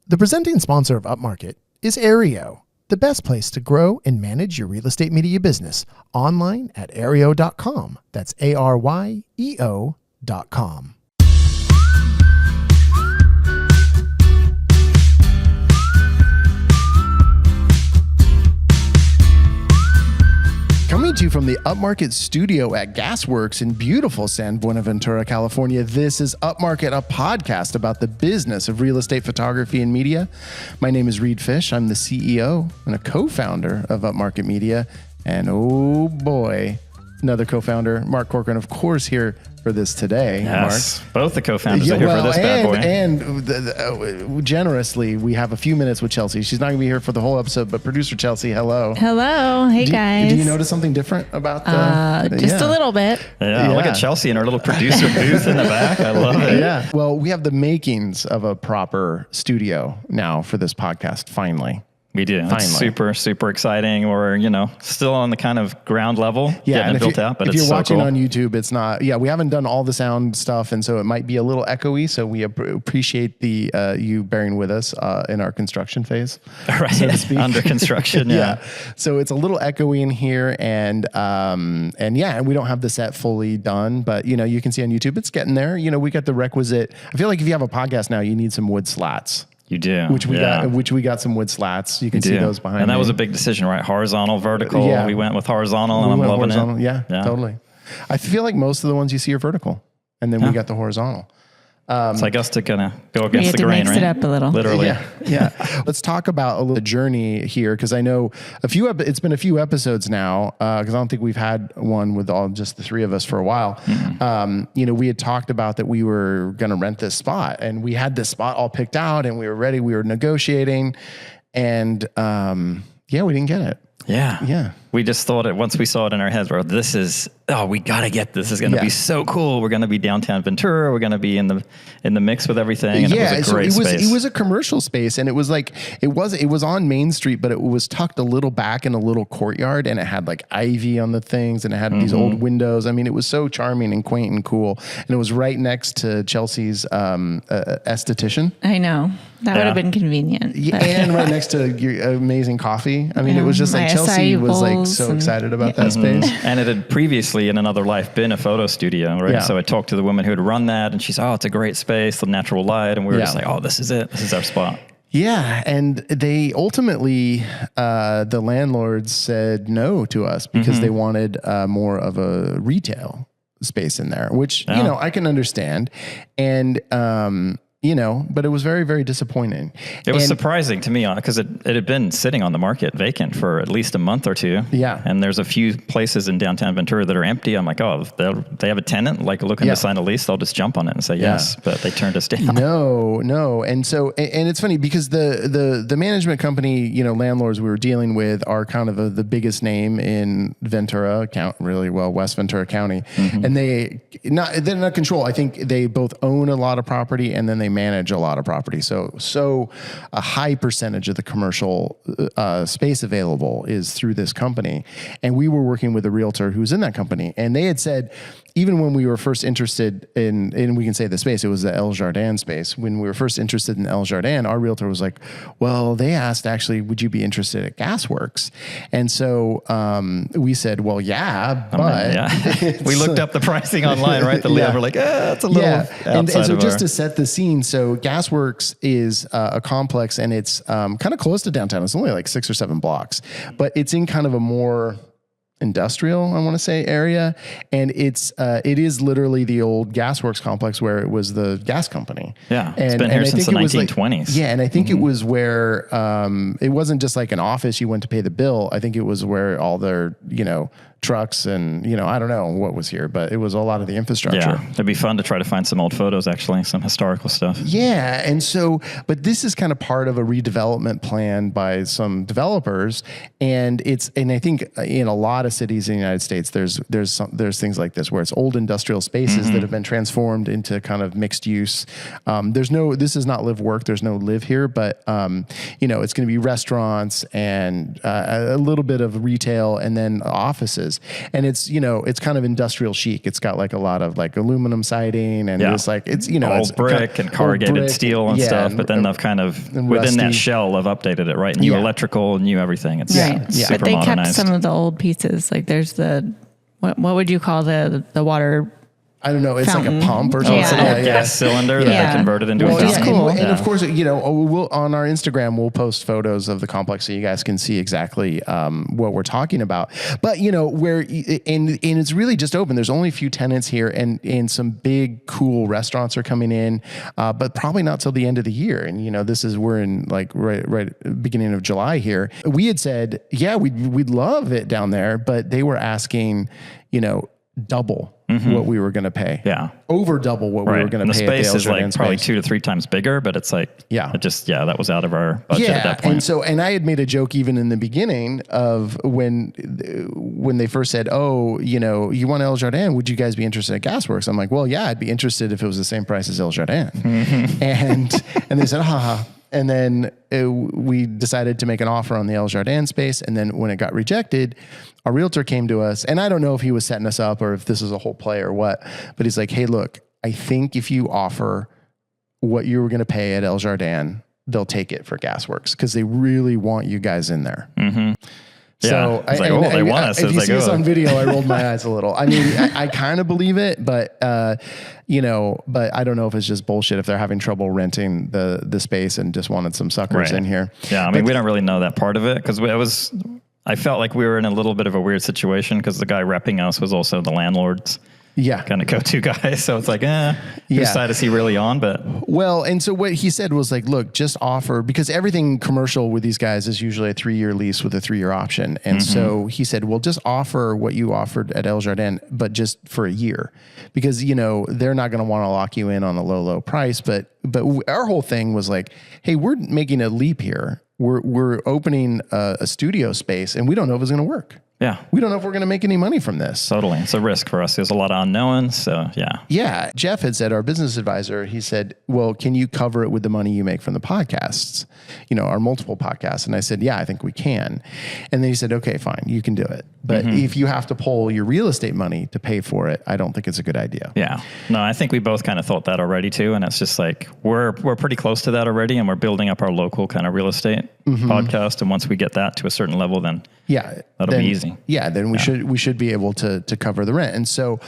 The presenting sponsor of Upmarket is Aereo, the best place to grow and manage your real estate media business online at aereo.com. That's ARYEO.com. Coming to you from the Upmarket Studio at Gasworks in beautiful San Buenaventura, California, this is Upmarket, a podcast about the business of real estate photography and media. My name is Reed Fish. I'm the CEO and a co-founder of Upmarket Media. And oh boy, another co-founder, Mark Corcoran, of course, here for this today. Yes, Mark. Both the co-founders are here for this bad boy. And generously, we have a few minutes with Chelsea. She's not going to be here for the whole episode, but producer Chelsea, hello. Hello. Hey, guys. Do you notice something different about just a little bit. Yeah, look at Chelsea in her little producer booth in the back. I love it. Yeah. Well, we have the makings of a proper studio now for this podcast, finally. We do. Finally. It's super, super exciting. We're, still on the kind of ground level, getting it built out, but it's so cool. If you're watching on YouTube, it's not, we haven't done all the sound stuff, and so it might be a little echoey, so we appreciate the you bearing with us in our construction phase. Right, so to speak. Under construction, yeah. So it's a little echoey in here, and we don't have the set fully done, but, you can see on YouTube, it's getting there. We got the requisite, I feel like if you have a podcast now, you need some wood slats. You do. Which we got some wood slats. You can see those behind me. And that was a big decision, right? Horizontal, vertical. Yeah. We went with horizontal, and I'm loving it. Yeah, totally. I feel like most of the ones you see are vertical, and then we got the horizontal. It's like us to kind of go against the grain, right? Mix it up a little. Literally. Yeah. Let's talk about a little journey here, because I know it's been a few episodes now, because I don't think we've had one with just the three of us for a while. Mm-hmm. We had talked about that we were going to rent this spot, and we had this spot all picked out, and we were ready. We were negotiating, and we didn't get it. Yeah. We just thought it, once we saw it in our heads, we got to get this. This is going to be so cool. We're going to be downtown Ventura. We're going to be in the mix with everything. And it was a great space. It was a commercial space, and it was like, it was on Main Street, but it was tucked a little back in a little courtyard, and it had like ivy on the things, and it had these old windows. I mean, it was so charming and quaint and cool. And it was right next to Chelsea's esthetician. I know. That would have been convenient. And right next to your amazing coffee. I mean, it was just like Chelsea was like so excited about that space. And it had previously in another life been a photo studio, right? Yeah. So I talked to the woman who had run that, and she said, it's a great space, the natural light. And we were just like, this is it. This is our spot. Yeah. And they ultimately, the landlords said no to us because they wanted more of a retail space in there, which, I can understand. And, but it was very, very disappointing. It was surprising to me because it had been sitting on the market vacant for at least a month or two. Yeah. And there's a few places in downtown Ventura that are empty. I'm like, if they have a tenant looking to sign a lease, they'll just jump on it and say yes. But they turned us down. No. And so, and it's funny because the management company, landlords we were dealing with are kind of the biggest name in Ventura West Ventura County. Mm-hmm. And they're not control. I think they both own a lot of property, and then they manage a lot of property. So a high percentage of the commercial space available is through this company. And we were working with a realtor who's in that company. And they had said, even when we were first interested in we can say the space, it was the El Jardin space. When we were first interested in El Jardin, our realtor was like, well, they asked actually, would you be interested at Gasworks? And so we said, well, yeah, but we looked up the pricing online, right? We're like, it's a little and so just to set the scene, so Gasworks is a complex, and it's kind of close to downtown. It's only like 6 or 7 blocks, but it's in kind of a more industrial, I want to say, area. And it is literally the old Gasworks complex where it was the gas company. Yeah. It's been here since the 1920s. And I think it was where, it wasn't just like an office you went to pay the bill. I think it was where all their, trucks and, I don't know what was here, but it was a lot of the infrastructure. Yeah. It'd be fun to try to find some old photos, actually, some historical stuff. Yeah. And so, but this is kind of part of a redevelopment plan by some developers. And I think in a lot of cities in the United States, there's things like this where it's old industrial spaces that have been transformed into kind of mixed use. This is not live work. There's no live here, but, it's going to be restaurants and a little bit of retail and then offices. spaces. And it's, it's kind of industrial chic. It's got like a lot of like aluminum siding and it's like, it's, old brick and corrugated steel and stuff. But then they've kind of, within that shell, have updated it, right? New electrical, new everything. It's super But they modernized. kept some of the old pieces. Like there's what would you call the water? I don't know. It's fountain. like a pump or something. It's an old gas cylinder that they converted into a fountain. That's cool. And of course, we'll on our Instagram, we'll post photos of the complex so you guys can see exactly what we're talking about. But, where, and it's really just open. There's only a few tenants here and some big, cool restaurants are coming in, but probably not till the end of the year. And, we're in like right beginning of July here. We had said, we'd love it down there, but they were asking, double what we were going to pay. Yeah. Over double what we were going to pay. The space is like probably 2 to 3 times bigger, but it's like, that was out of our budget at that point. And I had made a joke even in the beginning of when they first said, you want El Jardin, would you guys be interested at Gasworks? I'm like, well, yeah, I'd be interested if it was the same price as El Jardin. And they said, haha. And then we decided to make an offer on the El Jardin space. And then when it got rejected, our realtor came to us, and I don't know if he was setting us up or if this was a whole play or what, but he's like, hey, look, I think if you offer what you were going to pay at El Jardin, they'll take it for Gasworks because they really want you guys in there. Mm-hmm. So they want us. If you see this on video, I rolled my eyes a little. I mean, I kind of believe it, but but I don't know if it's just bullshit if they're having trouble renting the space and just wanted some suckers in here. Yeah, I mean, we don't really know that part of it because I felt like we were in a little bit of a weird situation because the guy repping us was also the landlord's kind of go-to guy. So it's like, whose side is he really on? But well, and so what he said was like, look, just offer, because everything commercial with these guys is usually a 3-year lease with a 3-year option. And so he said, well, just offer what you offered at El Jardin, but just for a year, because, they're not going to want to lock you in on a low price. But our whole thing was like, hey, we're making a leap here. We're opening a studio space and we don't know if it's going to work. Yeah. We don't know if we're going to make any money from this. Totally. It's a risk for us. There's a lot of unknowns. So, yeah. Yeah. Jeff had said, our business advisor, he said, well, can you cover it with the money you make from the podcasts, our multiple podcasts? And I said, yeah, I think we can. And then he said, okay, fine, you can do it. But if you have to pull your real estate money to pay for it, I don't think it's a good idea. Yeah. No, I think we both kind of thought that already too. And it's just like, we're pretty close to that already. And we're building up our local kind of real estate podcast. And once we get that to a certain level, then that'll be easy. Yeah. Then we should be able to cover the rent. And so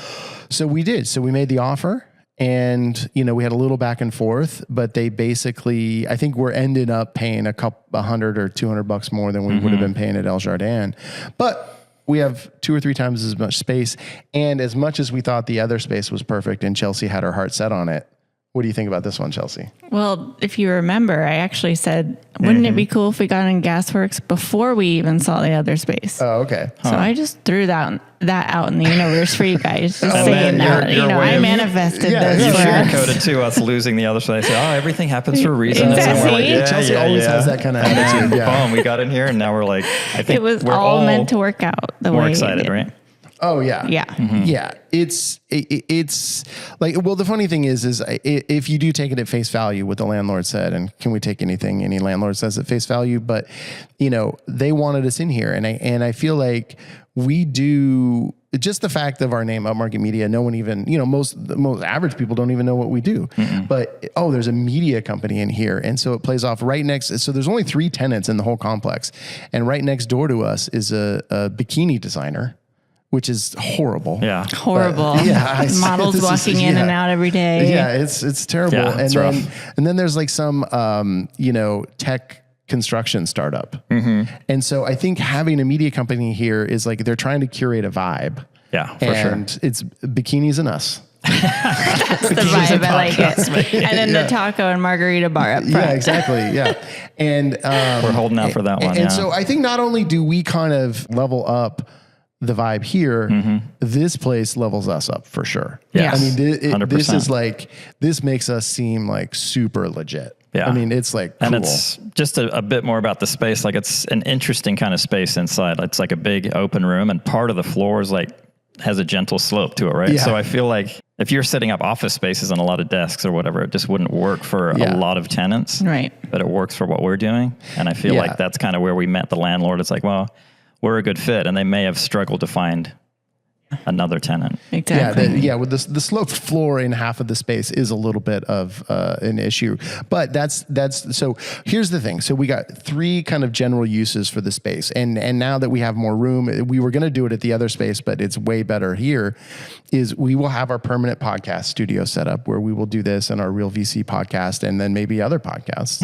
we did. So we made the offer. And, we had a little back and forth, but they basically, I think we're ended up paying $100 or $200 more than we would have been paying at El Jardin. But we have 2 or 3 times as much space. And as much as we thought the other space was perfect and Chelsea had her heart set on it, what do you think about this one, Chelsea? Well, if you remember, I actually said, wouldn't it be cool if we got in Gasworks before we even saw the other space? Oh, okay. So I just threw that out in the universe for you guys. Just saying that, I manifested this. You sugarcoated to us losing the other side. I said, everything happens for a reason. Exactly. Chelsea always has that kind of attitude. Boom, we got in here and now we're like, I think it was all meant to work out the way more excited, right? Oh yeah. Yeah. Mm-hmm. Yeah. It's like, well, the funny thing is if you do take it at face value, what the landlord said, and can we take anything any landlord says at face value, but they wanted us in here. And I feel like we do, just the fact of our name, Upmarket Media, no one even, most average people don't even know what we do, but, there's a media company in here. And so it plays off right next. So there's only 3 tenants in the whole complex. And right next door to us is a bikini designer, which is horrible. Yeah. Horrible. Models walking in and out every day. Yeah, it's terrible. Yeah, and then there's like some, tech construction startup. And so I think having a media company here is like, they're trying to curate a vibe. Yeah, for sure. And it's bikinis and us. That's the vibe. I like it. And then the taco and margarita bar up front. Yeah, exactly. Yeah. And we're holding out for that one. And so I think not only do we kind of level up the vibe here, this place levels us up for sure. Yes. I mean, this is like, this makes us seem like super legit. Yeah. I mean, it's like cool. And it's just a bit more about the space. Like it's an interesting kind of space inside. It's like a big open room and part of the floor is like, has a gentle slope to it, right? Yeah. So I feel like if you're setting up office spaces and a lot of desks or whatever, it just wouldn't work for a lot of tenants. Right. But it works for what we're doing. And I feel like that's kind of where we met the landlord. It's like, well, we're a good fit, and they may have struggled to find another tenant. Exactly. With the sloped floor in half of the space is a little bit of an issue, but that's so here's the thing. So we got 3 kind of general uses for the space, and now that we have more room, we were going to do it at the other space, but it's way better here. Is we will have our permanent podcast studio set up where we will do this and our Real VC podcast, and then maybe other podcasts.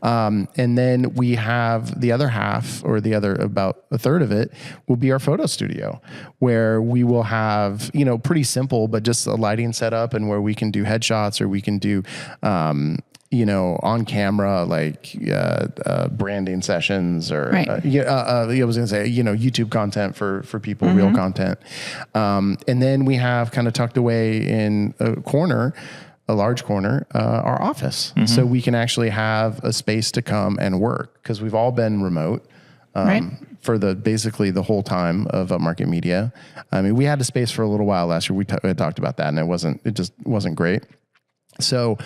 And then we have the other half, or the other about a third of it, will be our photo studio, where we will have, pretty simple, but just a lighting setup, and where we can do headshots, or we can do, on camera, like branding sessions, or I was going to say, YouTube content for people, real content. And then we have kind of tucked away in a large corner, our office. So we can actually have a space to come and work, because we've all been remote. For basically the whole time of Upmarket Media. I mean, we had a space for a little while last year. We had talked about that, and it just wasn't great. So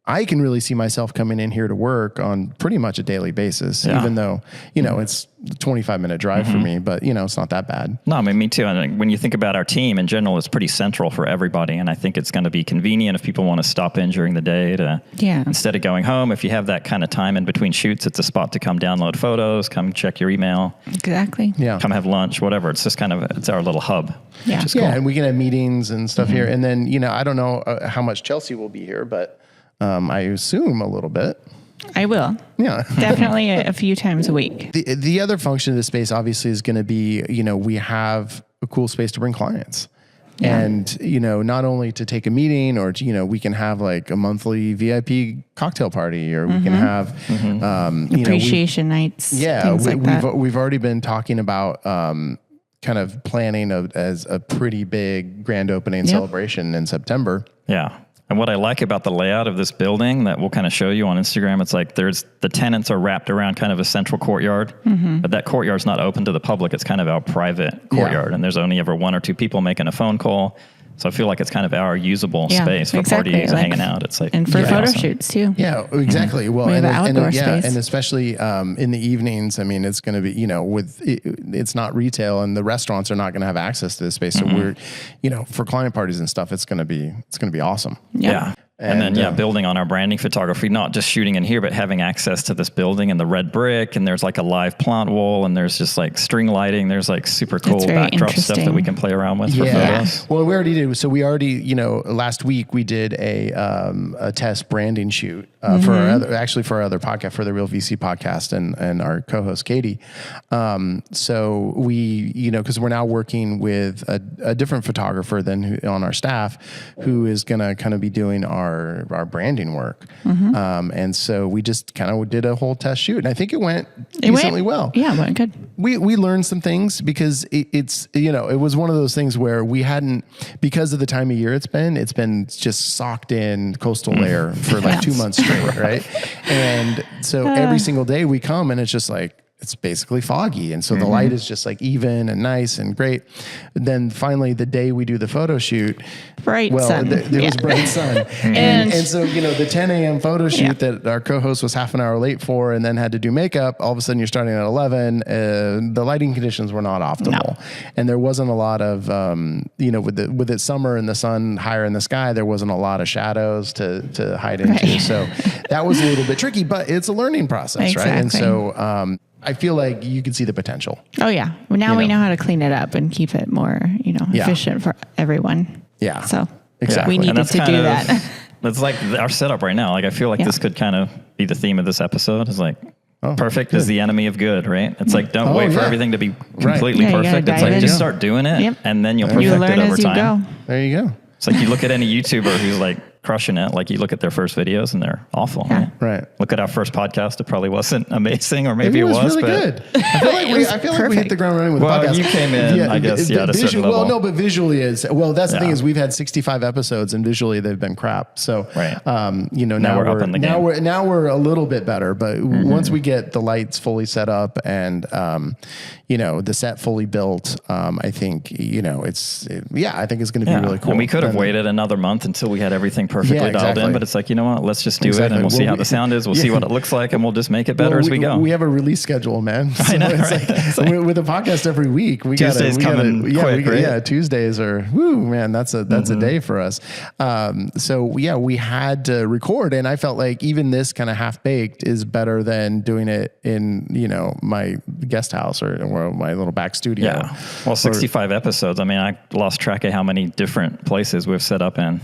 I can really see myself coming in here to work on pretty much a daily basis, even though, it's a 25-minute drive for me, but it's not that bad. No, I mean, me too. And when you think about our team in general, it's pretty central for everybody. And I think it's going to be convenient if people want to stop in during the day instead of going home. If you have that kind of time in between shoots, it's a spot to come download photos, come check your email. Exactly. Yeah. Come have lunch, whatever. It's just it's our little hub. Yeah. Cool. And we can have meetings and stuff here. And then, I don't know how much Chelsea will be here, but I assume a little bit. I will. Yeah. Definitely a few times a week. The other function of the space obviously is going to be, we have a cool space to bring clients. Yeah. And, not only to take a meeting, or, we can have like a monthly VIP cocktail party, or we can have, appreciation nights. Yeah. We've already been talking about, kind of planning as a pretty big grand opening celebration in September. Yeah. And what I like about the layout of this building that we'll kind of show you on Instagram, it's like the tenants are wrapped around kind of a central courtyard, but that courtyard's not open to the public. It's kind of our private courtyard, and there's only ever 1 or 2 people making a phone call. So I feel like it's kind of our usable space for parties and hanging out. It's like, and for photo shoots too. Yeah, exactly. Well, we have outdoor space. And especially in the evenings. I mean, it's going to be, it's not retail, and the restaurants are not going to have access to this space. So we're, for client parties and stuff, it's going to be awesome. Yeah. And then, building on our branding photography, not just shooting in here, but having access to this building and the red brick, and there's like a live plant wall, and there's just like string lighting. There's like super cool backdrop stuff that we can play around with for photos. Well, we already did. So we already, last week we did a test branding shoot for our other podcast, for the Real VC podcast, and our co-host Katie. So we, because we're now working with a different photographer than on our staff, who is going to kind of be doing our branding work. And so we just kind of did a whole test shoot, and I think it went decently well. Yeah, it went good. We learned some things, because it's it was one of those things where we hadn't, because of the time of year it's been just socked in coastal layer for like 2 months straight, right? And so every single day we come, and it's just like, it's basically foggy. And so the light is just like even and nice and great. Then finally, the day we do the photo shoot, bright sun. There was bright sun. And so, the 10 a.m. photo shoot that our co-host was half an hour late for, and then had to do makeup, all of a sudden you're starting at 11. The lighting conditions were not optimal. No. And there wasn't a lot of, with it summer and the sun higher in the sky, there wasn't a lot of shadows to hide into. Right. So that was a little bit tricky, but it's a learning process, right? And so, I feel like you can see the potential. Oh yeah. Well, now we know how to clean it up and keep it more, efficient for everyone. Yeah. So exactly. We needed to do that. That's like our setup right now. Like, I feel like this could kind of be the theme of this episode. Is like, perfect is the enemy of good, right? It's like, don't wait for everything to be completely perfect. It's like, just start doing it, and then you'll perfect it over time. There you go. It's like, you look at any YouTuber who's like crushing it, like you look at their first videos and they're awful. Right. Look at our first podcast. It probably wasn't amazing, or maybe it was really good. I feel like we hit the ground running with the podcast. Well, you came in, I guess, at a certain level. Well, no, but visually that's the thing is, we've had 65 episodes and visually they've been crap. So, now we're up in the game. Now we're a little bit better, but once we get the lights fully set up and, the set fully built, I think, I think it's going to be really cool. And we could have waited another month until we had everything perfectly dialed in, but it's like, you know what, let's just do it, and we'll see how the sound is. We'll see what it looks like, and we'll just make it better as we go. We have a release schedule, man. So I know, it's like with a podcast every week. Tuesdays coming quick, right? Yeah, Tuesdays are, man, that's a day for us. So yeah, we had to record, and I felt like even this kind of half baked is better than doing it in, my guest house or my little back studio. Yeah. Well, 65 episodes. I mean, I lost track of how many different places we've set up in.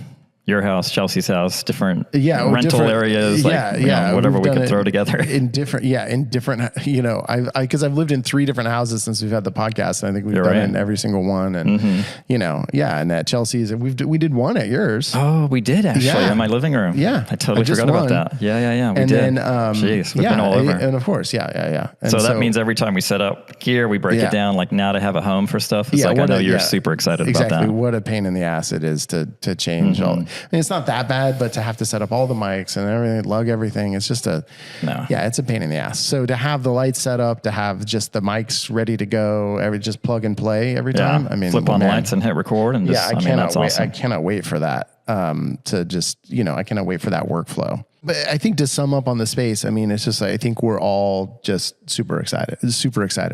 Your house, Chelsea's house, different rental areas, whatever we could throw together. In different, because I've lived in 3 different houses since we've had the podcast, and I think we've done it in every single one. And, and at Chelsea's, we did one at yours. Oh, we did actually, in my living room. Yeah. I totally forgot about that. Yeah. We did. Jeez, we've been all over. And of course, yeah. And so that means every time we set up gear, we break it down, like now to have a home for stuff. It's like, I know you're super excited about that. Exactly. What a pain in the ass it is to change all. I mean, it's not that bad, but to have to set up all the mics and everything, lug everything, it's just it's a pain in the ass. So to have the lights set up, to have just the mics ready to go, just plug and play every time. I mean, flip on lights and hit record, and just, that's awesome. I cannot wait for that. To just, I cannot wait for that workflow. But I think to sum up on the space, I mean, it's just, I think we're all just super excited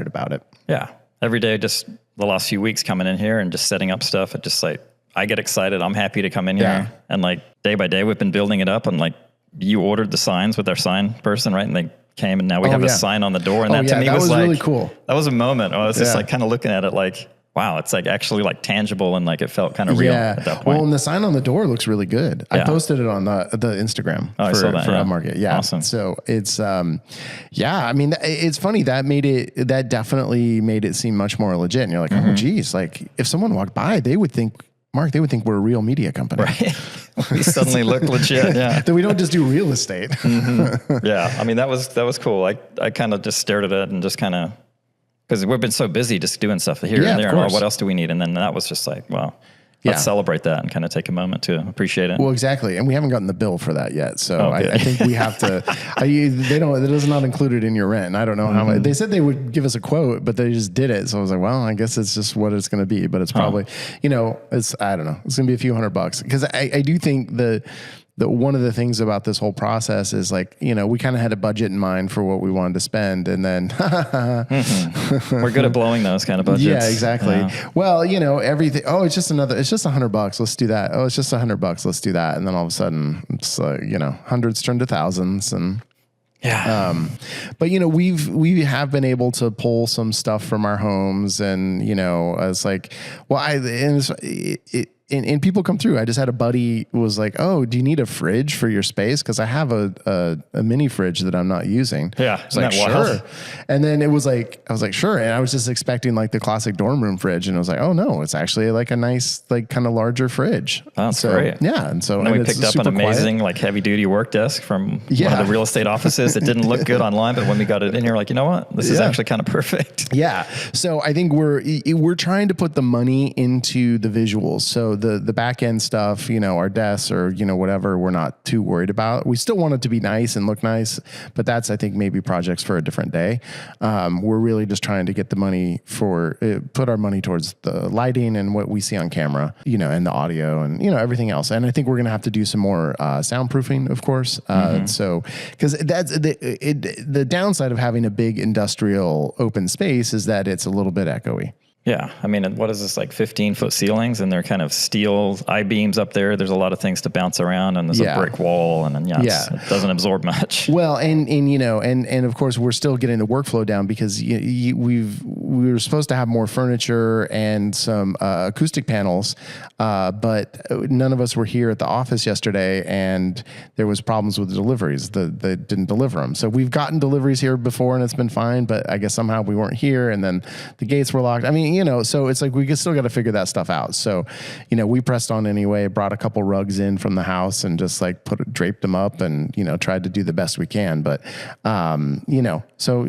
about it. Yeah. Every day, just the last few weeks coming in here and just setting up stuff, it just like, I get excited. I'm happy to come in here, and like day by day, we've been building it up. And like, you ordered the signs with our sign person, right? And they came, and now we have a sign on the door. And that to me was like really cool. That was a moment. I was just like kind of looking at it like, wow, it's like actually like tangible, and like it felt kind of real at that point. Well, and the sign on the door looks really good. I posted it on the Instagram for Upmarket. Yeah. Awesome. So it's, I mean, it's funny that definitely made it seem much more legit. And you're like, oh geez, like if someone walked by, they would think we're a real media company. Right. We suddenly look legit. Yeah. That we don't just do real estate. Yeah. I mean, that was cool. I kind of just stared at it and just kind of, because we've been so busy just doing stuff here and there. And what else do we need? And then that was just like, well, let's celebrate that and kind of take a moment to appreciate it. Well, exactly. And we haven't gotten the bill for that yet. So I think we have to, it is not included in your rent. I don't know how much. They said they would give us a quote, but they just did it. So I was like, well, I guess it's just what it's going to be, but it's probably, I don't know. It's going to be a few $100 because I do think the one of the things about this whole process is like, we kind of had a budget in mind for what we wanted to spend, and then we're good at blowing those kind of budgets. Yeah, exactly. Yeah. Well, everything. Oh, it's just $100. Let's do that. Oh, it's just $100. Let's do that. And then all of a sudden it's hundreds turn to thousands, and but we have been able to pull some stuff from our homes, and it's like, and people come through. I just had a buddy who was like, "Oh, do you need a fridge for your space? Because I have a mini fridge that I'm not using." Yeah, I was like, "Sure." And then I was like, "Sure." And I was just expecting like the classic dorm room fridge, and I was like, "Oh no, it's actually like a nice, like kind of larger fridge." That's great. Yeah, and we picked up an amazing like heavy duty work desk from one of the real estate offices. It didn't look good online, but when we got it in here, like, you know what, this is actually kind of perfect. Yeah. So I think we're trying to put the money into the visuals. So the back end stuff, our desks or, whatever, we're not too worried about. We still want it to be nice and look nice, but that's, I think, maybe projects for a different day. We're really just trying to get the money put our money towards the lighting and what we see on camera, and the audio and, everything else. And I think we're going to have to do some more soundproofing, of course. So, because that's the downside of having a big industrial open space is that it's a little bit echoey. Yeah. I mean, what is this, like 15-foot ceilings, and they're kind of steel I-beams up there. There's a lot of things to bounce around, and there's a brick wall, and then it doesn't absorb much. Well, and of course we're still getting the workflow down because we were supposed to have more furniture and some acoustic panels, but none of us were here at the office yesterday, and there was problems with the deliveries. They didn't deliver them. So we've gotten deliveries here before, and it's been fine, but I guess somehow we weren't here, and then the gates were locked. I mean, so it's like we still got to figure that stuff out. So, we pressed on anyway, brought a couple rugs in from the house and just like draped them up and, tried to do the best we can. But, so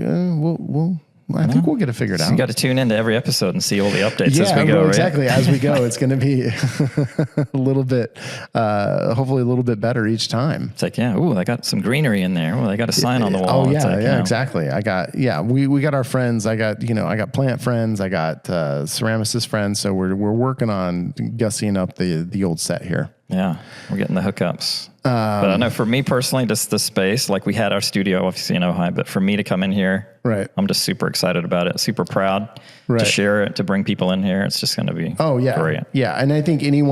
I think we'll get it figured out. You got to tune into every episode and see all the updates as we go, right? Exactly. As we go, it's going to be a little bit, hopefully a little bit better each time. It's like, I got some greenery in there. Well, I got a sign on the wall. Oh yeah, exactly. We got our friends. I got plant friends. I got ceramicist friends. So we're working on gussying up the old set here. Yeah, we're getting the hookups. But I know for me personally, just the space, like we had our studio obviously in Ojai, but for me to come in here, right, I'm just super excited about it, super proud to share it, to bring people in here. It's just going to be great. Yeah, and I think any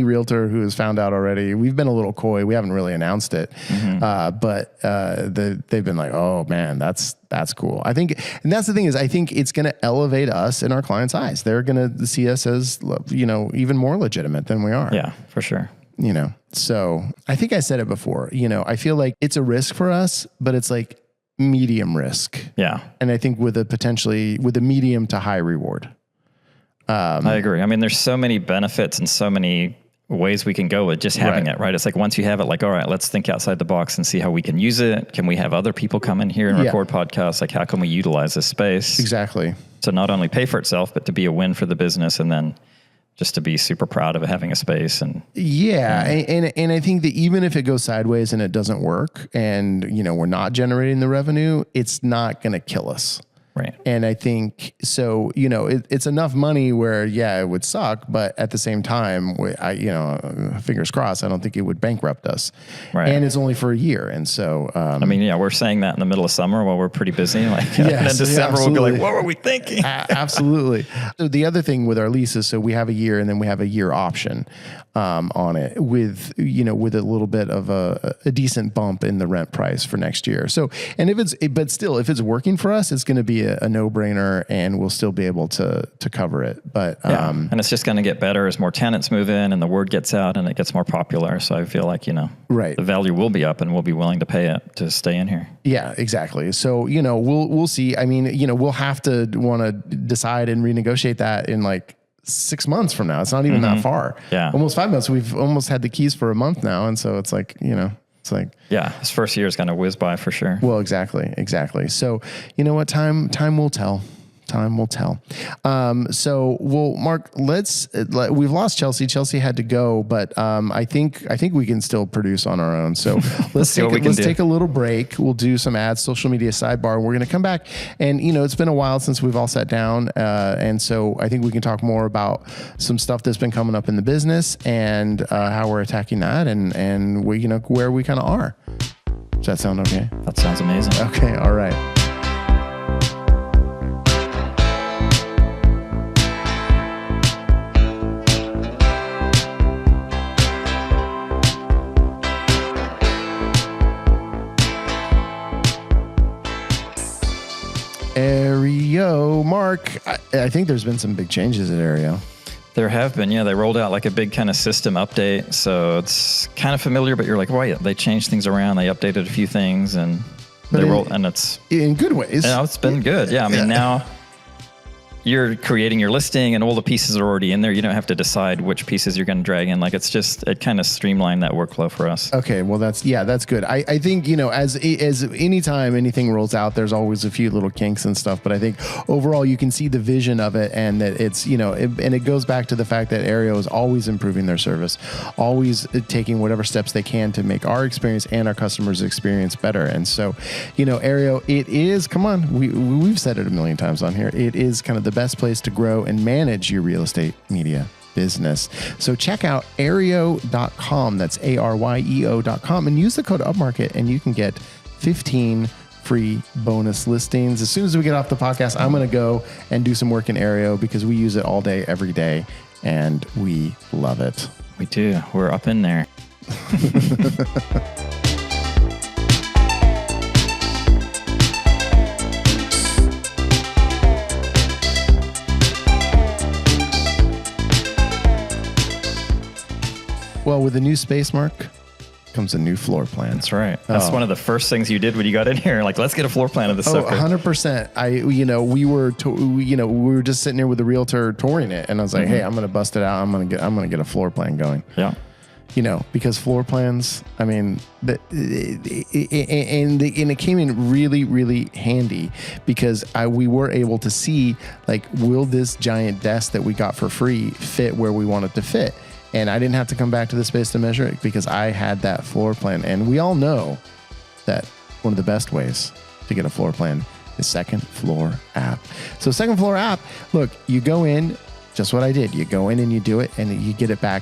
realtor who has found out already, we've been a little coy. We haven't really announced it, but they've been like, oh man, that's cool. I think, and that's the thing is, I think it's going to elevate us in our clients' eyes. They're going to see us as, even more legitimate than we are. Yeah, for sure. So I think I said it before, I feel like it's a risk for us, but it's like medium risk. Yeah. And I think with a medium to high reward. I agree. I mean, there's so many benefits and so many ways we can go with just having it, right? It's like once you have it, like, all right, let's think outside the box and see how we can use it. Can we have other people come in here and record podcasts? Like, how can we utilize this space? Exactly. To not only pay for itself, but to be a win for the business, and then just to be super proud of having a space. And and I think that even if it goes sideways and it doesn't work and, we're not generating the revenue, it's not going to kill us. Right. And I think, so, it's enough money where, it would suck, but at the same time, fingers crossed, I don't think it would bankrupt us. Right. And it's only for a year. And so, we're saying that in the middle of summer while we're pretty busy. Like, and then December we'll be like, what were we thinking? Absolutely. So the other thing with our leases, so we have a year and then we have a year option on it with a little bit of a decent bump in the rent price for next year. So, and if it's working for us, it's going to be a no-brainer, and we'll still be able to cover it. But and it's just going to get better as more tenants move in and the word gets out and it gets more popular. So I feel like the value will be up and we'll be willing to pay it to stay in here. Yeah, exactly. So we'll see. I mean, we'll have to want to decide and renegotiate that in like 6 months from now. It's not even that far. Yeah, almost 5 months. We've almost had the keys for a month now, and so it's like It's like, this first year is going to whiz by for sure. Well, exactly. So, you know what? Time will tell. Time will tell. Mark, we've lost Chelsea. Chelsea had to go, but I think we can still produce on our own. So let's take a little break. We'll do some ads, social media sidebar. We're going to come back, and it's been a while since we've all sat down, and so I think we can talk more about some stuff that's been coming up in the business and how we're attacking that, and we, where we kind of are. Does that sound okay? That sounds amazing. Okay. All right. Aereo, Mark, I think there's been some big changes at Aereo. There have been, They rolled out like a big kind of system update. So it's kind of familiar, but you're like, wait, they changed things around. They updated a few things and and it's in good ways. It's been good. Yeah. I mean, now you're creating your listing and all the pieces are already in there. You don't have to decide which pieces you're going to drag in. Like it kind of streamlined that workflow for us. Okay. Well, that's good. I think, as anytime anything rolls out, there's always a few little kinks and stuff, but I think overall you can see the vision of it, and that it's, and it goes back to the fact that Aereo is always improving their service, always taking whatever steps they can to make our experience and our customers' experience better. And so, Aereo, it is, come on, we've said it a million times on here. It is kind of the best place to grow and manage your real estate media business. So check out aereo.com. That's ARYEO.com, and use the code Upmarket, and you can get 15 free bonus listings. As soon as we get off the podcast, I'm going to go and do some work in Aereo because we use it all day, every day, and we love it. We do. We're up in there. Well, with a new space, Mark, comes a new floor plan. That's right. That's one of the first things you did when you got in here. Like, let's get a floor plan of this sucker. 100%. We were just sitting here with the realtor touring it, and I was like, hey, I'm going to bust it out. I'm going to get a floor plan going. Yeah. Because floor plans, I mean, and it came in really, really handy because we were able to see, like, will this giant desk that we got for free fit where we want it to fit? And I didn't have to come back to the space to measure it because I had that floor plan. And we all know that one of the best ways to get a floor plan is Second Floor app. So Second Floor app, look, you go in, just what I did. You go in and you do it, and you get it back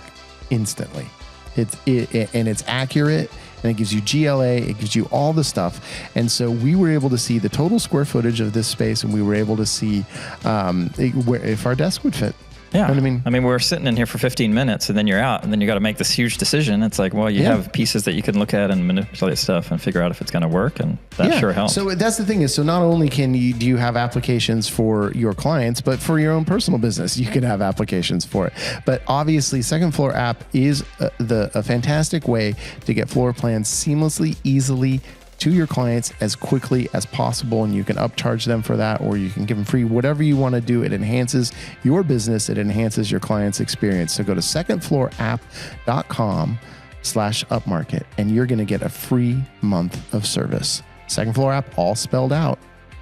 instantly. it's accurate. And it gives you GLA, it gives you all the stuff. And so we were able to see the total square footage of this space, and we were able to see if our desk would fit. Yeah. You know what I mean? We're sitting in here for 15 minutes and then you're out and then you got to make this huge decision. It's like, well, you have pieces that you can look at and manipulate stuff and figure out if it's going to work. And that sure helps. So that's the thing is, so not only do you have applications for your clients, but for your own personal business, you can have applications for it. But obviously Second Floor app is a fantastic way to get floor plans seamlessly, easily to your clients as quickly as possible, and you can upcharge them for that, or you can give them free, whatever you want to do. It enhances your business. It enhances your client's experience. So go to secondfloorapp.com/upmarket and you're going to get a free month of service. Second Floor app, all spelled out,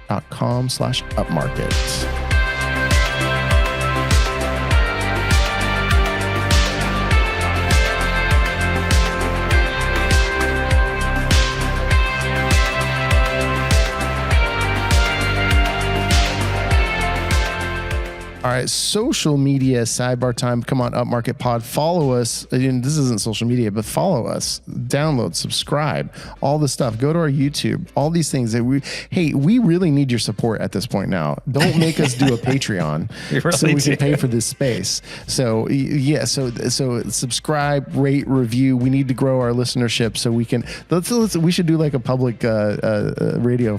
.com/upmarket. All right, social media sidebar time. Come on, Upmarket Pod. Follow us. This isn't social media, but follow us. Download, subscribe, all the stuff. Go to our YouTube. All these things that we really need your support at this point now. Don't make us do a Patreon so we can pay for this space. So yeah, so subscribe, rate, review. We need to grow our listenership so we can. We should do like a public radio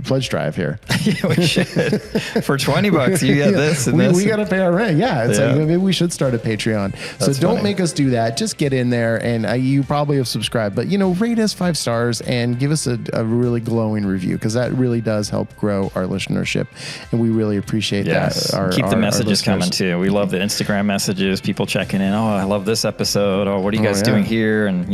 pledge drive here. Yeah, we should. For $20, you get this. We got to pay our rent. Yeah. It's like, maybe we should start a Patreon. That's so don't funny. Make us do that. Just get in there and you probably have subscribed, but rate us 5 stars and give us a really glowing review, because that really does help grow our listenership. And we really appreciate that. Keep the messages coming too. We love the Instagram messages, people checking in. Oh, I love this episode. Oh, what are you guys doing here? And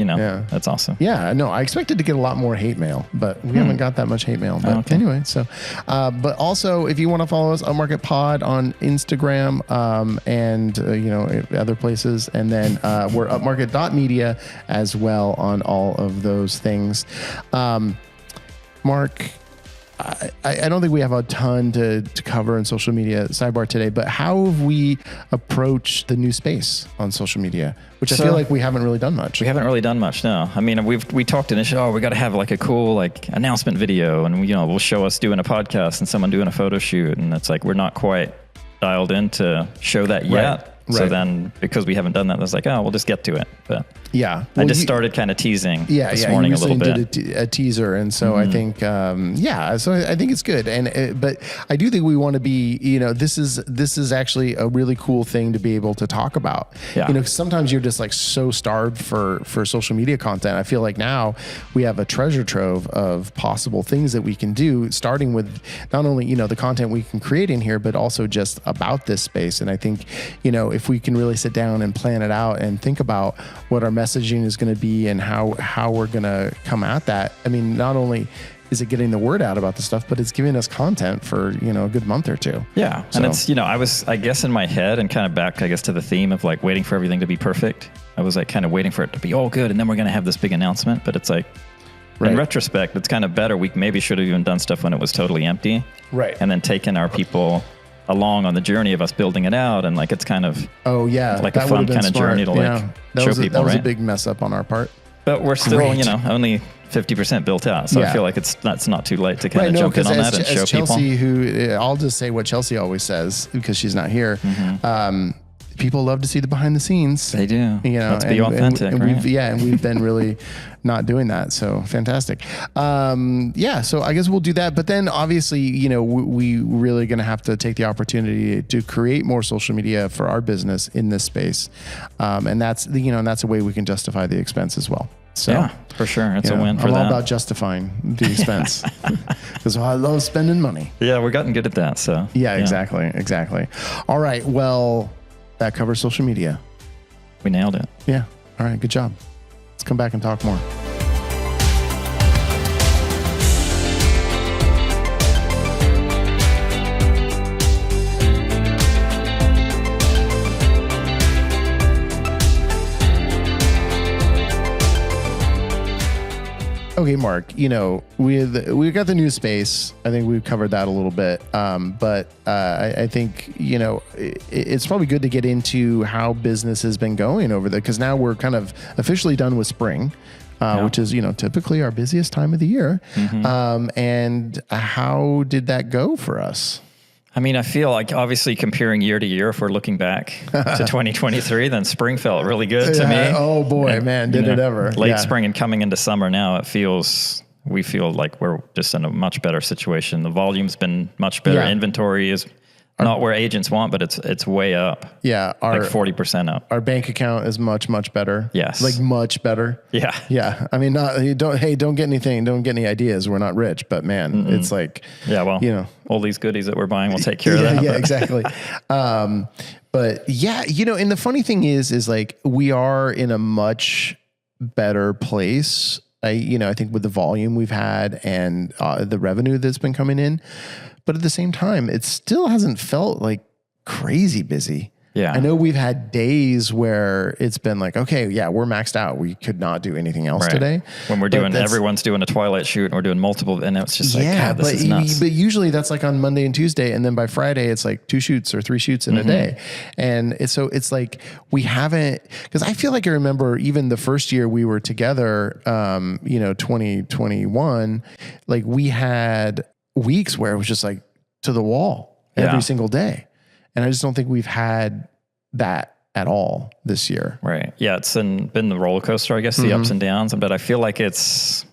that's awesome. Yeah, no, I expected to get a lot more hate mail, but we haven't got that much hate mail. But anyway, so, but also if you want to follow us, Upmarket Pod on Instagram and other places, and then we're upmarket.media as well on all of those things. Mark, I don't think we have a ton to cover in social media sidebar today, but how have we approached the new space on social media, which I feel like we haven't really done much. We haven't really done much, no. We talked initially, we got to have like a cool announcement video, and we'll show us doing a podcast and someone doing a photo shoot, and it's like we're not quite dialed in to show that yet. So then, because we haven't done that, I was like, we'll just get to it. But I just started kind of teasing this morning a little bit. Did a teaser, and so I think, so I think it's good. And but I do think we want to be, this is actually a really cool thing to be able to talk about. Yeah. Sometimes you're just like so starved for social media content. I feel like now we have a treasure trove of possible things that we can do, starting with not only the content we can create in here, but also just about this space. And I think if we can really sit down and plan it out and think about what our messaging is going to be and how we're going to come at that. Not only is it getting the word out about the stuff, but it's giving us content for, a good month or two. Yeah. So. And it's, I was, I guess in my head and kind of back, to the theme of like waiting for everything to be perfect. I was like kind of waiting for it to be all good. And then we're going to have this big announcement, but it's like, in retrospect, it's kind of better. We maybe should have even done stuff when it was totally empty. Right. And then taken our people along on the journey of us building it out, and like it's kind of like a fun kind of journey to show people. That was a big mess up on our part, but we're still only 50% built out, so I feel like that's not too late to kind of jump in on that and show Chelsea, people. Who I'll just say what Chelsea always says because she's not here. People love to see the behind the scenes. They do. Let's be authentic. And we've been really not doing that. So fantastic. So I guess we'll do that. But then obviously, we really going to have to take the opportunity to create more social media for our business in this space. And that's a way we can justify the expense as well. So, yeah, for sure. It's a win for I'm that. all about justifying the expense because I love spending money. Yeah, we're getting good at that. So yeah, exactly. All right. Well, that covers social media. We nailed it. Yeah. All right. Good job. Let's come back and talk more. Okay, Mark, we've got the new space. I think we've covered that a little bit. But I think, it's probably good to get into how business has been going over there, because now we're kind of officially done with spring, which is, typically our busiest time of the year. And how did that go for us? I mean, I feel like obviously comparing year to year, if we're looking back to 2023, then spring felt really good to me. Oh boy, and, man, did it ever. Late spring and coming into summer now, we feel like we're just in a much better situation. The volume's been much better. Inventory is not where agents want, but it's way up. Yeah. Like 40% up. Our bank account is much, much better. Yes. Like much better. Yeah. Yeah. I mean, don't get anything. Don't get any ideas. We're not rich, but man, it's like, all these goodies that we're buying will take care of that. Yeah, exactly. But yeah, and the funny thing is like, we are in a much better place. I think with the volume we've had and the revenue that's been coming in, but at the same time, it still hasn't felt like crazy busy. Yeah. I know we've had days where it's been like, okay, yeah, we're maxed out. We could not do anything else today. When we're everyone's doing a twilight shoot and we're doing multiple, and it's just like, God, this is nuts. But usually that's like on Monday and Tuesday. And then by Friday, it's like 2 shoots or 3 shoots in a day. And it's like, we haven't, because I feel like I remember even the first year we were together, 2021, like we had weeks where it was just like to the wall every single day. And I just don't think we've had that at all this year. Right. Yeah. It's been the roller coaster, I guess, the ups and downs, but I feel like it's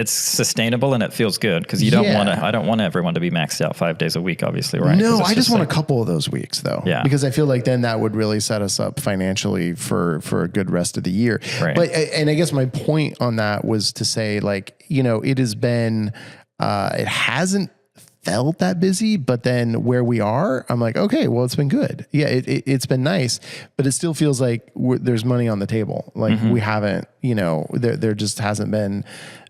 sustainable and it feels good, because I don't want everyone to be maxed out 5 days a week, obviously. Right. No, I just want a couple of those weeks though. Yeah. Because I feel like then that would really set us up financially for a good rest of the year. Right. But, and I guess my point on that was to say, like, it has been, it hasn't felt that busy, but then where we are, I'm like, okay, well, it's been good. Yeah, it's been nice, but it still feels like there's money on the table. Like we haven't, there just hasn't been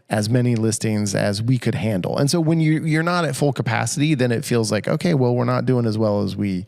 as many listings as we could handle. And so when you're not at full capacity, then it feels like, okay, well, we're not doing as well as we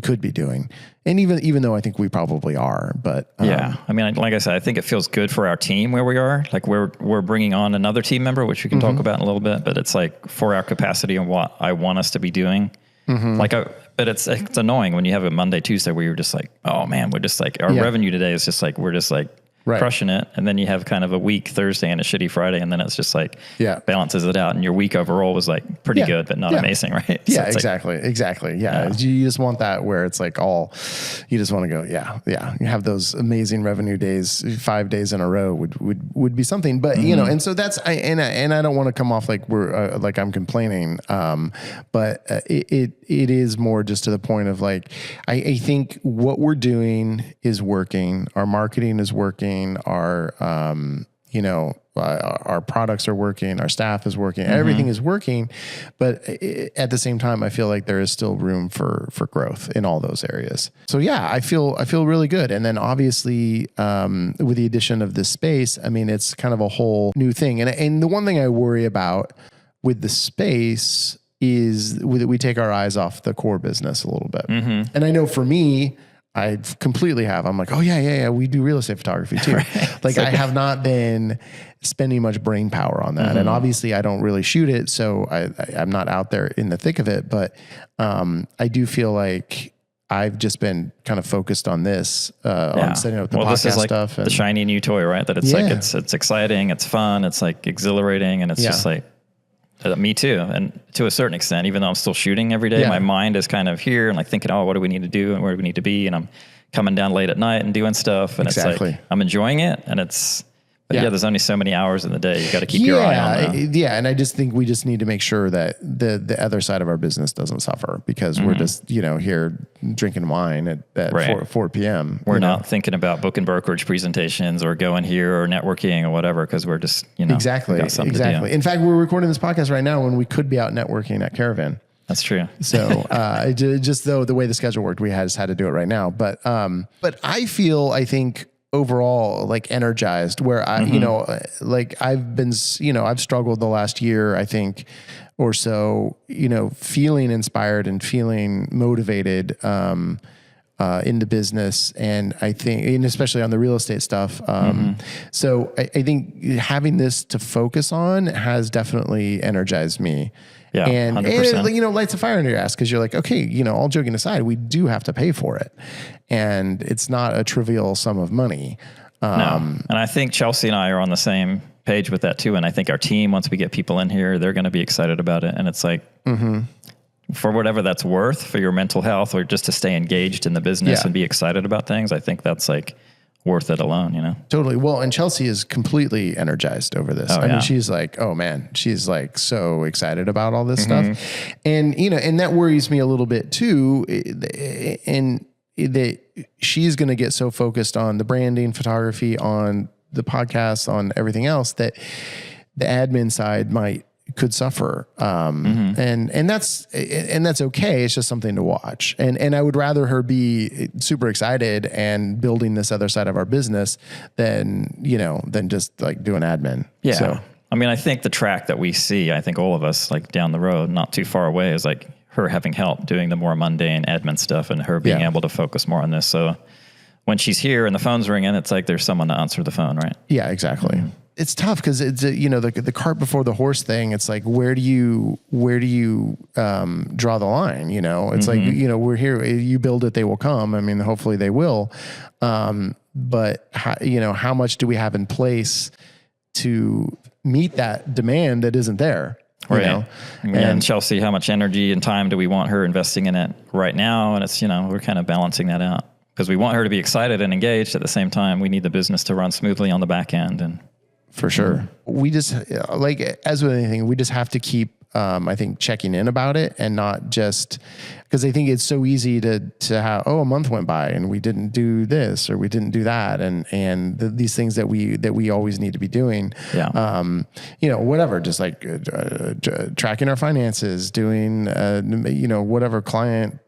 could be doing. And even though I think we probably are, but I mean, like I said, I think it feels good for our team where we are. Like we're bringing on another team member, which we can talk about in a little bit, but it's like for our capacity and what I want us to be doing. But it's annoying when you have a Monday, Tuesday where you're just like, oh man, we're just like, our revenue today is just like, we're just like crushing it. And then you have kind of a weak Thursday and a shitty Friday. And then it's just like, balances it out. And your week overall was like pretty good, but not amazing. Right. Yeah, so exactly. Yeah. You just want that where it's like you just want to go, you have those amazing revenue days, 5 days in a row would be something, but and so that's, and I don't want to come off like we're like I'm complaining. But it is more just to the point of like, I think what we're doing is working. Our marketing is working. Our products are working, our staff is working, everything is working. But at the same time, I feel like there is still room for growth in all those areas. So yeah, I feel really good. And then obviously, with the addition of this space, I mean, it's kind of a whole new thing. And the one thing I worry about with the space is that we take our eyes off the core business a little bit. And I know for me, I completely have. I'm like, oh yeah. We do real estate photography too. Like I have not been spending much brain power on that. And obviously I don't really shoot it. So I'm not out there in the thick of it, but I do feel like I've just been kind of focused on this, on setting up the podcast this is like stuff. The shiny new toy, right? That it's like, it's exciting, it's fun, it's like exhilarating. And it's just like, me too. And to a certain extent, even though I'm still shooting every day, my mind is kind of here and like thinking, oh, what do we need to do? And where do we need to be? And I'm coming down late at night and doing stuff. And it's like, I'm enjoying it. And there's only so many hours in the day. You got to keep your eye on that. Yeah. And I just think we just need to make sure that the other side of our business doesn't suffer, because we're just, here drinking wine at 4 p.m. We're not thinking about booking brokerage presentations or going here or networking or whatever, because we're just, Exactly. In fact, we're recording this podcast right now when we could be out networking at Caravan. That's true. So, just though the way the schedule worked, we just had to do it right now. But I think overall like energized where I, like I've been, I've struggled the last year, I think, or so, feeling inspired and feeling motivated, into business. And I think, and especially on the real estate stuff. So I think having this to focus on has definitely energized me. Yeah, and 100%. it, lights a fire under your ass because you're like, okay, all joking aside, we do have to pay for it. And it's not a trivial sum of money. No. And I think Chelsea and I are on the same page with that too. And I think our team, once we get people in here, they're going to be excited about it. And it's like, for whatever that's worth for your mental health or just to stay engaged in the business and be excited about things, I think that's like worth it alone, Totally. Well, and Chelsea is completely energized over this. I mean, she's like, oh man, she's like so excited about all this stuff. And, and that worries me a little bit too. And that she's going to get so focused on the branding, photography, on the podcast, on everything else that the admin side could suffer. And that's okay. It's just something to watch. And I would rather her be super excited and building this other side of our business than just like doing admin. Yeah. So, I mean, I think the track that we see, I think all of us like down the road, not too far away, is like her having help doing the more mundane admin stuff and her being able to focus more on this. So when she's here and the phone's ringing, it's like there's someone to answer the phone, right? Yeah, exactly. It's tough because it's the cart before the horse thing. It's like where do you draw the line? It's like we're here. You build it, they will come. I mean, hopefully they will. But how much do we have in place to meet that demand that isn't there? Right. And Chelsea, how much energy and time do we want her investing in it right now? And it's, we're kind of balancing that out because we want her to be excited and engaged at the same time. We need the business to run smoothly on the back end. And for sure. We just like, as with anything, we just have to keep, I think, checking in about it and not just because I think it's so easy to have, a month went by and we didn't do this or we didn't do that. And these things that we always need to be doing, whatever, just like tracking our finances, doing, whatever client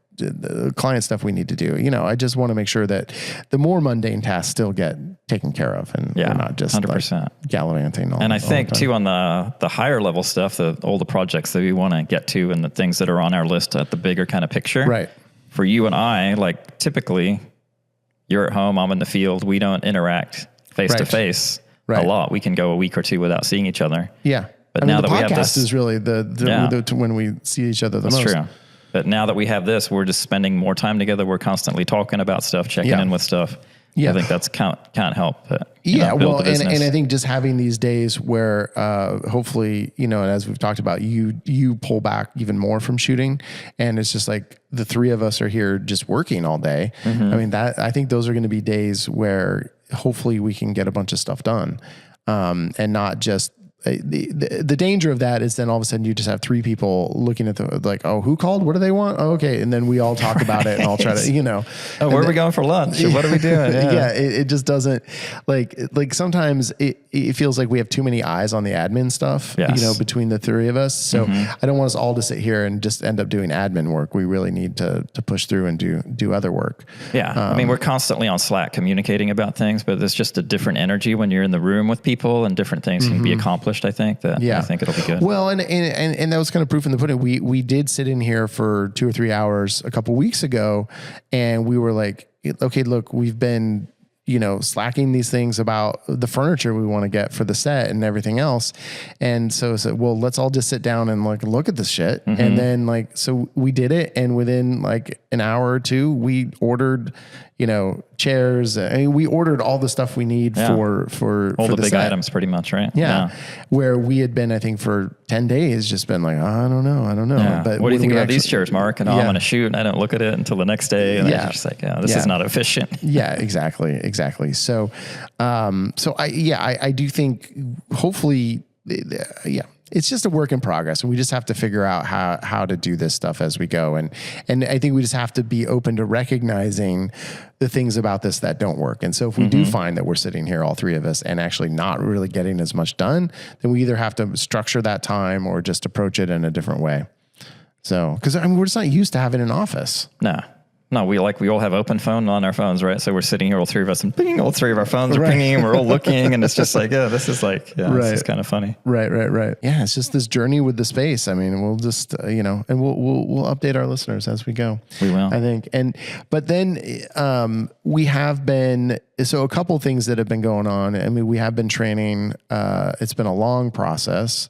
stuff we need to do. I just want to make sure that the more mundane tasks still get taken care of and we're not just 100%. Like gallivanting. And I think too, on the higher level stuff, all the projects that we want to get to and the things that are on our list at the bigger kind of picture, right? For you and I, like typically you're at home, I'm in the field. We don't interact face to face a lot. We can go a week or two without seeing each other. Yeah. But now that we have this, is really the when we see each other the most. That's true. But now that we have this, we're just spending more time together. We're constantly talking about stuff, checking in with stuff. Yeah. I think that's can't help. Build well, and I think just having these days where hopefully, and as we've talked about, you pull back even more from shooting, and it's just like the three of us are here just working all day. I mean, I think those are going to be days where hopefully we can get a bunch of stuff done, and not just. The danger of that is then all of a sudden you just have three people looking at who called? What do they want? Oh, okay. And then we all talk about it and I'll try to, where are we going for lunch? Or what are we doing? Yeah. It just doesn't like sometimes it feels like we have too many eyes on the admin stuff, between the three of us. So I don't want us all to sit here and just end up doing admin work. We really need to push through and do other work. Yeah. I mean, we're constantly on Slack communicating about things, but there's just a different energy when you're in the room with people and different things can be accomplished. I think I think it'll be good. Well, and that was kind of proof in the pudding. We did sit in here for 2 or 3 hours a couple weeks ago, and we were like, okay, look, we've been slacking these things about the furniture we want to get for the set and everything else. And so well, let's all just sit down and look at this shit. And then so we did it. And within an hour or two, we ordered, chairs. I mean, we ordered all the stuff we need for all the big set. items pretty much, right? Yeah. Where we had been, I think for 10 days, just been like, I don't know. Yeah. But what do you think about these chairs, Mark? And I'm going to shoot and I don't look at it until the next day. And I'm just like, this is not efficient. Yeah, exactly. So, I do think hopefully, it's just a work in progress, and we just have to figure out how to do this stuff as we go. And I think we just have to be open to recognizing the things about this that don't work. And so if we do find that we're sitting here, all three of us, and actually not really getting as much done, then we either have to structure that time or just approach it in a different way. So, because we're just not used to having an office. No, No, we all have open phone on our phones, right? So we're sitting here, all three of us, and pinging, all three of our phones are pinging, and we're all looking, and it's just like, this is like, this is kind of funny. Right. Yeah, it's just this journey with the space. I mean, we'll just, and we'll update our listeners as we go. We will, I think. But then we have been, so a couple things that have been going on. I mean, we have been training. It's been a long process,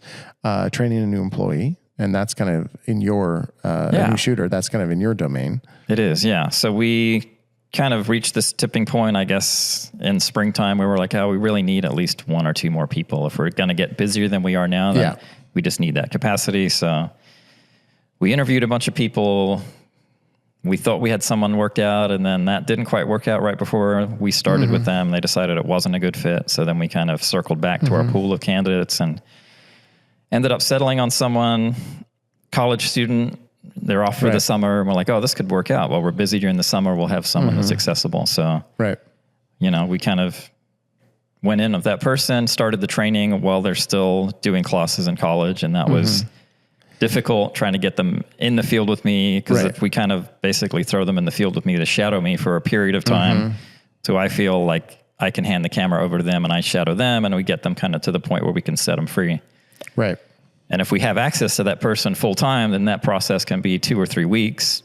training a new employee. And that's kind of in your, a new shooter, that's kind of in your domain. It is, yeah. So we kind of reached this tipping point, I guess, in springtime where we're like, we really need at least one or two more people. If we're going to get busier than we are now, then we just need that capacity. So we interviewed a bunch of people. We thought we had someone worked out, and then that didn't quite work out right before we started with them. They decided it wasn't a good fit. So then we kind of circled back to our pool of candidates and ended up settling on someone, college student. They're off for the summer. And we're like, this could work out. While we're busy during the summer, we'll have someone that's accessible. So, we kind of went in with that person, started the training while they're still doing classes in college. And that was difficult, trying to get them in the field with me. Because if we kind of basically throw them in the field with me to shadow me for a period of time. So I feel like I can hand the camera over to them and I shadow them, and we get them kind of to the point where we can set them free. Right. And if we have access to that person full time, then that process can be 2 or 3 weeks,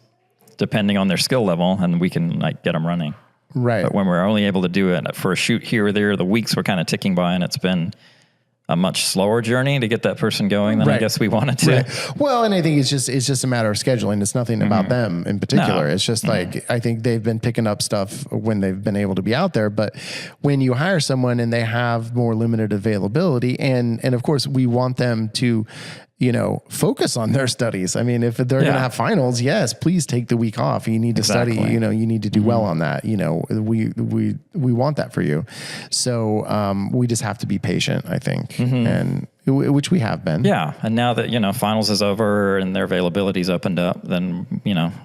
depending on their skill level, and we can get them running. Right. But when we're only able to do it for a shoot here or there, the weeks were kind of ticking by, and it's been a much slower journey to get that person going than I guess we wanted to. Right. Well, and I think it's just a matter of scheduling. It's nothing about them in particular. No. It's just like, I think they've been picking up stuff when they've been able to be out there. But when you hire someone and they have more limited availability, and of course we want them to, focus on their studies. I mean, if they're going to have finals, yes, please take the week off. You need to study, you need to do well on that. We want that for you. So, we just have to be patient, I think. And which we have been. Yeah. And now that, finals is over and their availability's opened up, then,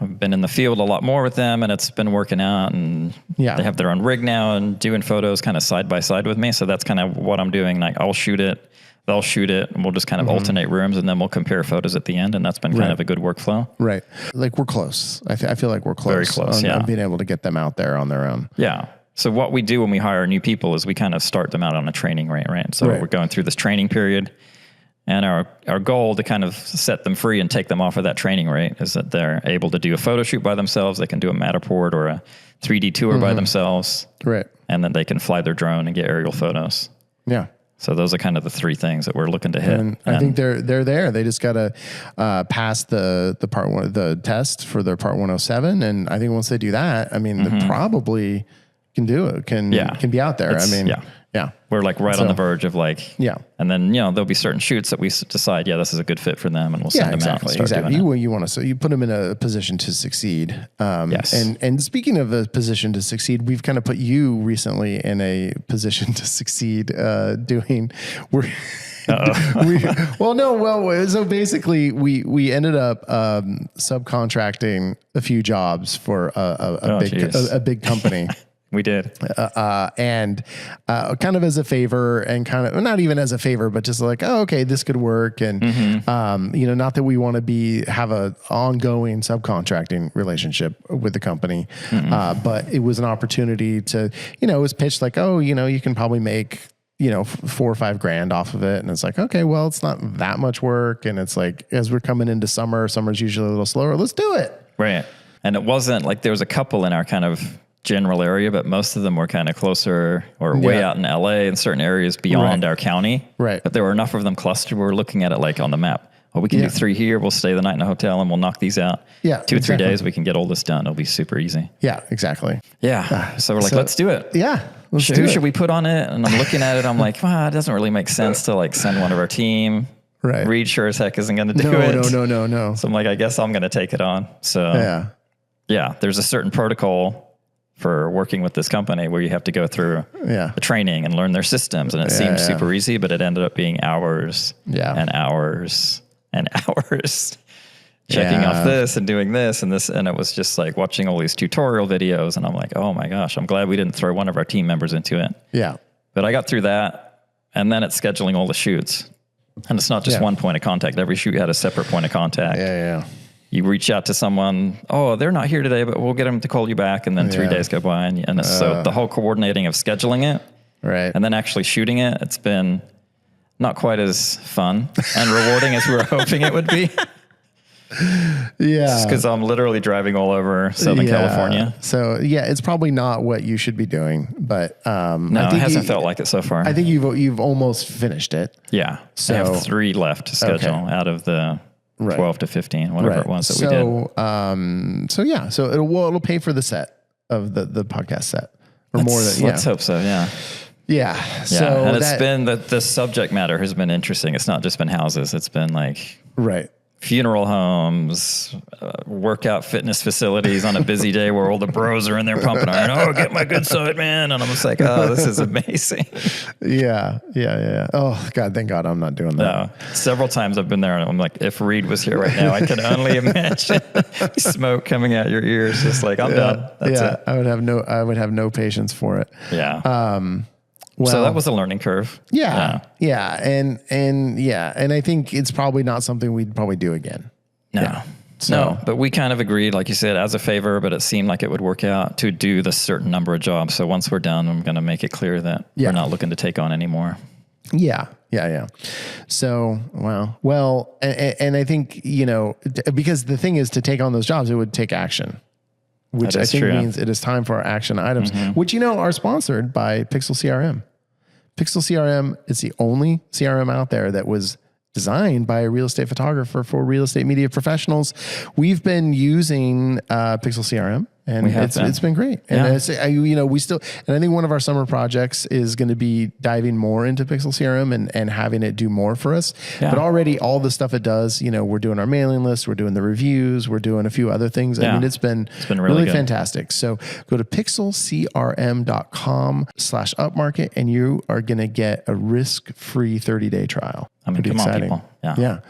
I've been in the field a lot more with them, and it's been working out, and they have their own rig now and doing photos kind of side by side with me. So that's kind of what I'm doing. Like, I'll shoot it, they'll shoot it, and we'll just kind of alternate rooms, and then we'll compare photos at the end. And that's been kind of a good workflow. Right. Like, we're close. I feel like we're close. Very close, on being able to get them out there on their own. Yeah. So what we do when we hire new people is we kind of start them out on a training rate, right? So we're going through this training period, and our goal to kind of set them free and take them off of that training rate is that they're able to do a photo shoot by themselves. They can do a Matterport or a 3D tour by themselves. Right. And then they can fly their drone and get aerial photos. Yeah. So those are kind of the 3 things that we're looking to hit. And I think they're there. They just got to pass the test for their Part 107. And I think once they do that, I mean, they probably can do it, can be out there. Yeah. We're like on the verge of and then, there'll be certain shoots that we decide, this is a good fit for them, and we'll send them out and start doing it. You want to, so you put them in a position to succeed. Yes. And speaking of a position to succeed, we've kind of put you recently in a position to succeed, so basically we ended up subcontracting a few jobs for a big company. We did. And kind of as a favor, and kind of not even as a favor, but just like, okay, this could work. And, not that we want to have a ongoing subcontracting relationship with the company. But it was an opportunity to, it was pitched like, you can probably make, $4 or $5 grand off of it. And it's like, okay, well, it's not that much work. And it's like, as we're coming into summer's usually a little slower. Let's do it. Right. And it wasn't like there was a couple in our kind of general area, but most of them were kind of closer or way out in LA in certain areas beyond our county. Right. But there were enough of them clustered. We were looking at it like on the map. Oh, we can do 3 here. We'll stay the night in a hotel and we'll knock these out. Yeah. 2 or 3 days, we can get all this done. It'll be super easy. Yeah, exactly. Yeah. So we're like, let's do it. Yeah. Who should we put on it? And I'm looking at it. I'm like, it doesn't really make sense to send one of our team. Right. Reed sure as heck isn't going to do it. No. So I'm like, I guess I'm going to take it on. So yeah, there's a certain protocol for working with this company where you have to go through the training and learn their systems. And it seemed super easy, but it ended up being hours and hours and hours checking off this and doing this and this. And it was just like watching all these tutorial videos. And I'm like, oh my gosh, I'm glad we didn't throw one of our team members into it. Yeah. But I got through that. And then it's scheduling all the shoots. And it's not just one point of contact. Every shoot had a separate point of contact. Yeah. you reach out to someone, oh, they're not here today, but we'll get them to call you back. And then 3 days go by. And so the whole coordinating of scheduling it and then actually shooting it, it's been not quite as fun and rewarding as we were hoping it would be. Yeah. Because I'm literally driving all over Southern California. So it's probably not what you should be doing, but no, it hasn't felt like it so far. I think you've almost finished it. Yeah. So I have 3 left to schedule out of the 12 to 15, whatever it was that we did. So it'll pay for the set of the podcast set or more than let's hope so. Yeah. Yeah. So and it's been the subject matter has been interesting. It's not just been houses. It's been like funeral homes, workout fitness facilities on a busy day where all the bros are in there pumping iron. Oh, get my good side, man. And I'm just like, oh, this is amazing. Yeah. Oh God, thank God I'm not doing that. No, several times I've been there and I'm like, if Reed was here right now, I can only imagine smoke coming out your ears. Just like, I'm done. That's it. I would have no patience for it. Yeah. Well, so that was a learning curve. Yeah. And I think it's probably not something we'd probably do again. No, but we kind of agreed, like you said, as a favor, but it seemed like it would work out to do the certain number of jobs. So once we're done, I'm going to make it clear that we're not looking to take on any more. Yeah. So, well, and I think, because the thing is to take on those jobs, it would take action. Which I think means it is time for our action items, which, are sponsored by Pixel CRM. Pixel CRM is the only CRM out there that was designed by a real estate photographer for real estate media professionals. We've been using Pixel CRM. And it's been great. And we still, and I think one of our summer projects is going to be diving more into Pixel CRM and having it do more for us. Yeah. But already all the stuff it does, we're doing our mailing list, we're doing the reviews, we're doing a few other things. I mean, it's been really fantastic. So go to pixelcrm.com/upmarket and you are going to get a risk-free 30-day trial. I mean, come on, people. Yeah.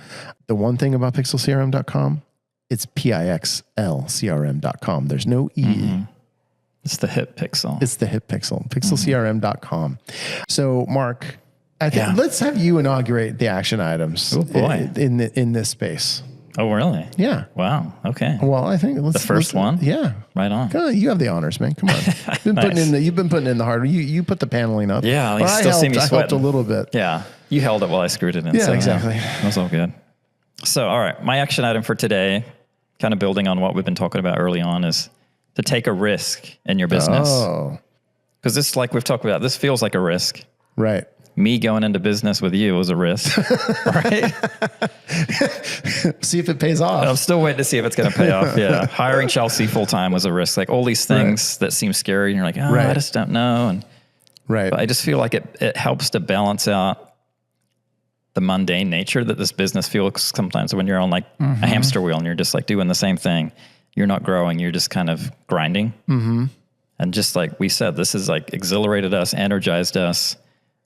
The one thing about pixelcrm.com, it's pixelcrm.com. There's no E. Mm-hmm. It's the hip pixel. Pixelcrm.com. So, Mark, I think let's have you inaugurate the action items in this space. Oh, really? Yeah. Wow. Okay. Well, I think the first one. Yeah. Right on. You have the honors, man. Come on. You've been putting in the hard work. You put the paneling up. Yeah. You still see me sweating. I helped a little bit. Yeah. You held it while I screwed it in. Yeah, exactly. That was all good. So, all right. My action item for today, kind of building on what we've been talking about early on, is to take a risk in your business. Oh. Because this, like we've talked about, this feels like a risk. Right. Me going into business with you was a risk, right? See if it pays off. I'm still waiting to see if it's going to pay off. Yeah. Hiring Chelsea full-time was a risk. Like all these things that seem scary and you're like, I just don't know. And but I just feel like it helps to balance out the mundane nature that this business feels sometimes when you're on like a hamster wheel and you're just like doing the same thing. You're not growing. You're just kind of grinding. Mm-hmm. And just like we said, this has like exhilarated us, energized us.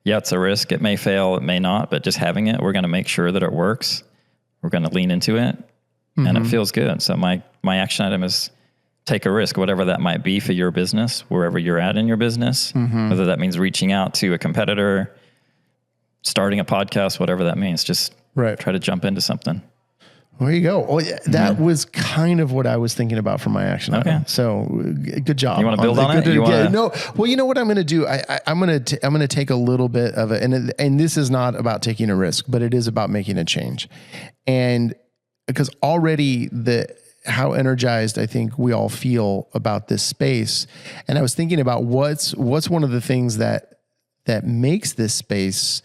Yeah, it's a risk. It may fail. It may not. But just having it, we're going to make sure that it works. We're going to lean into it. And it feels good. So my action item is take a risk, whatever that might be for your business, wherever you're at in your business, whether that means reaching out to a competitor, starting a podcast, whatever that means, just try to jump into something. There you go. Oh, yeah, that was kind of what I was thinking about for my action item. So good job. You want to build on it? No. Well, you know what I'm going to do? I'm going to take a little bit of it, and this is not about taking a risk, but it is about making a change. And because already how energized I think we all feel about this space, and I was thinking about what's one of the things that makes this space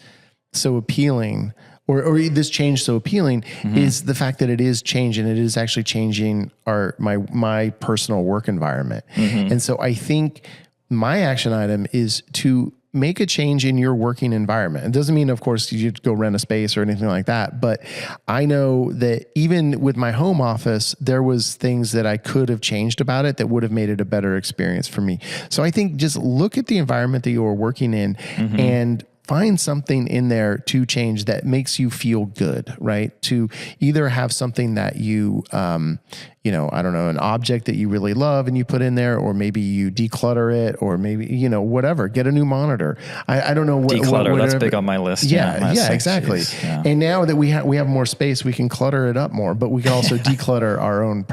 so appealing, or this change so appealing, is the fact that it is changing. It is actually changing my personal work environment. And so I think my action item is to make a change in your working environment. It doesn't mean, of course, you go rent a space or anything like that. But I know that even with my home office, there was things that I could have changed about it that would have made it a better experience for me. So I think just look at the environment that you are working in find something in there to change that makes you feel good, right? To either have something that you, I don't know, an object that you really love and you put in there, or maybe you declutter it, or maybe, whatever, get a new monitor. I don't know what declutter. That's big on my list. Yeah, exactly. Yeah. And now that we have more space, we can clutter it up more, but we can also declutter our own,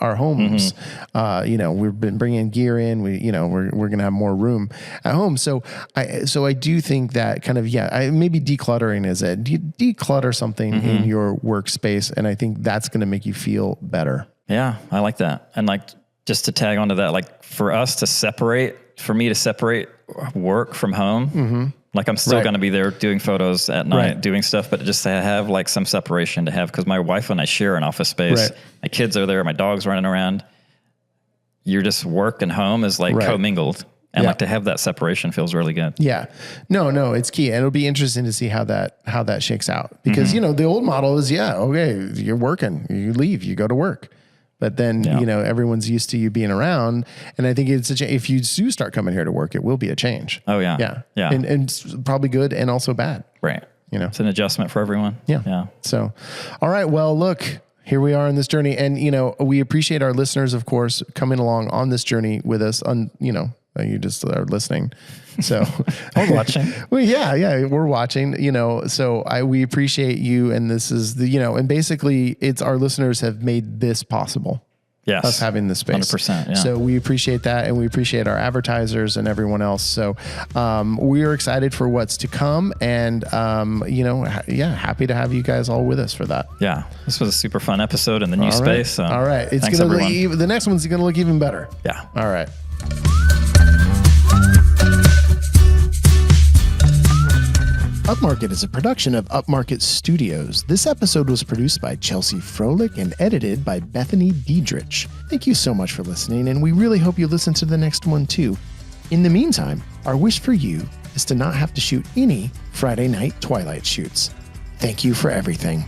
our homes. We've been bringing gear in. We're going to have more room at home. So I do think that kind of, maybe decluttering is it. Declutter something in your workspace, and I think that's going to make you feel better. Yeah, I like that. And like, just to tag onto that, like for me to separate work from home, like I'm still going to be there doing photos at night, doing stuff, but just to have like some separation to have, because my wife and I share an office space. My kids are there, my dog's running around. You're just work and home is like commingled. And like to have that separation feels really good. Yeah. No, it's key. And it'll be interesting to see how that shakes out. Because, the old model is, okay, you're working, you leave, you go to work. But then, everyone's used to you being around. And I think if you do start coming here to work, it will be a change. Oh, yeah. Yeah. And it's probably good and also bad. Right. It's an adjustment for everyone. Yeah. So, all right. Well, look, here we are on this journey. And, we appreciate our listeners, of course, coming along on this journey with us you just are listening. So I'm watching. Well, we're watching, so we appreciate you. And this is and basically it's our listeners have made this possible. Yes. Us having this space. 100%. Yeah. So we appreciate that. And we appreciate our advertisers and everyone else. So, we are excited for what's to come, and, happy to have you guys all with us for that. Yeah. This was a super fun episode in the new space. So all right. It's going to look, the next one's going to look even better. Yeah. All right. Upmarket is a production of Upmarket Studios. This episode was produced by Chelsea Froelich and edited by Bethany Diedrich. Thank you so much for listening, and we really hope you listen to the next one too. In the meantime, our wish for you is to not have to shoot any Friday night Twilight shoots. Thank you for everything.